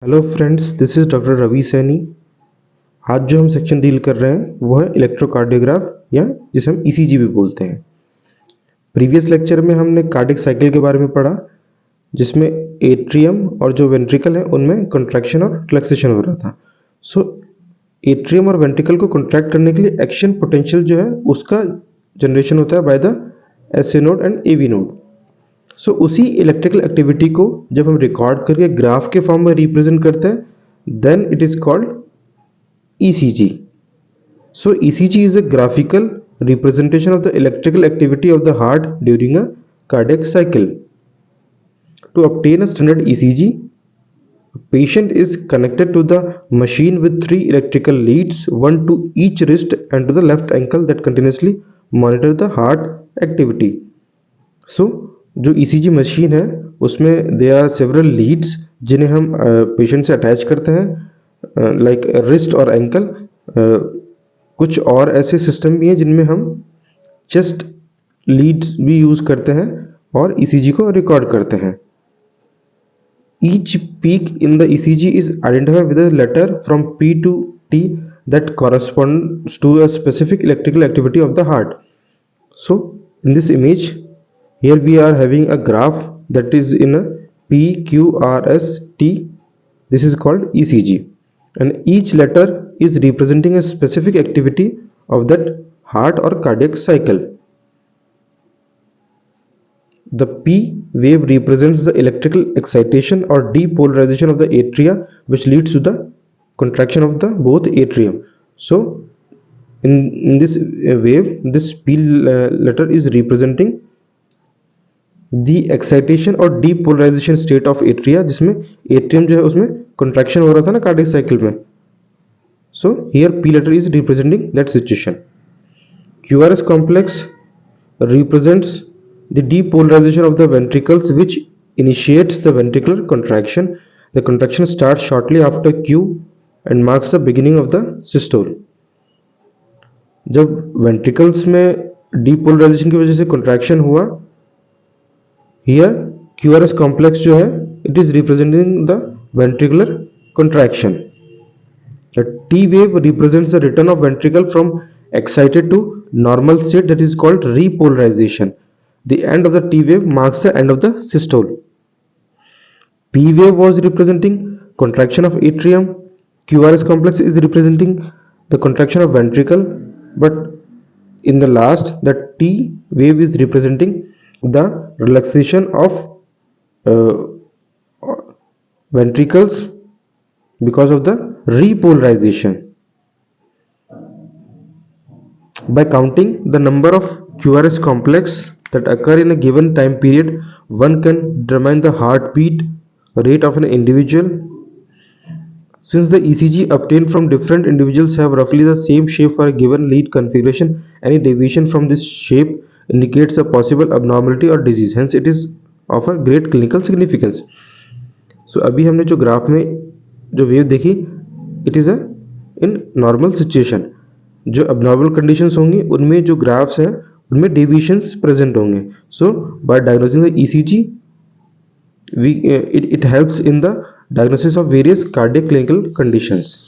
Hello friends, this is doctor Ravi Saini. आज जो हम सेक्शन डील कर रहे हैं वो है इलेक्ट्रोकार्डियोग्राफ या जिसे हम ईसीजी भी बोलते हैं। प्रीवियस लेक्चर में हमने कार्डिक साइकिल के बारे में पढ़ा, जिसमें एट्रियम और जो वेंट्रिकल है उनमें कॉन्ट्रैक्शन और रिलैक्सेशन हो रहा था। सो एट्रियम और वेंट्रिकल को कॉन्ट्रैक्ट करने के लिए एक्शन पोटेंशियल जो है उसका जनरेशन होता है by the SA node and AV node. So उसी इलेक्ट्रिकल एक्टिविटी को जब हम रिकॉर्ड करके ग्राफ के फॉर्म में रिप्रेजेंट करते हैं then it is called ECG. So ECG is a graphical representation of the electrical activity of the heart during a cardiac cycle. To obtain a standard ECG, a patient is connected to the machine with three electrical leads, one to each wrist and to the left ankle that continuously monitor the heart activity. So जो ECG machine है उसमें there are several leads जिन्हें हम patient से attach करते हैं like wrist और ankle. कुछ और ऐसे सिस्टम भी हैं जिनमें हम चेस्ट लीड्स भी यूज करते हैं और ECG को रिकॉर्ड करते हैं। Each peak in the ECG is identified with a letter from P to T that corresponds to a specific electrical activity of the heart. So in this image here we are having a graph that is in a PQRST. This is called ECG, and each letter is representing a specific activity of that heart or cardiac cycle. The P wave represents the electrical excitation or depolarization of the atria, which leads to the contraction of the both atrium. So in this wave, this P letter is representing the excitation और depolarization state of atria, जिसमें atrium जो है उसमें contraction हो रहा था ना cardiac cycle में. So here P letter is representing that situation. QRS complex represents the depolarization of the ventricles, which initiates the ventricular contraction. The contraction starts shortly after Q and marks the beginning of the systole. जब ventricles में depolarization की वजह से contraction हुआ, here QRS complex जो है it is representing the ventricular contraction. The T wave represents the return of ventricle from excited to normal state, that is called repolarization. The end of the T wave marks the end of the systole. P wave was representing contraction of atrium. QRS complex is representing the contraction of ventricle, but in the last the T wave is representing the relaxation of ventricles because of the repolarization. By counting the number of QRS complex that occur in a given time period, one can determine the heartbeat rate of an individual. Since the ECG obtained from different individuals have roughly the same shape for a given lead configuration, any deviation from this shape indicates a possible abnormality or disease. Hence, it is of a great clinical significance. So, अभी हमने जो graph में जो wave देखी, it is a in normal situation. जो abnormal conditions होंगी उनमें जो ग्राफ्स हैं उनमें deviations present होंगे. So, by diagnosing the ECG, it helps in the diagnosis of various cardiac clinical conditions.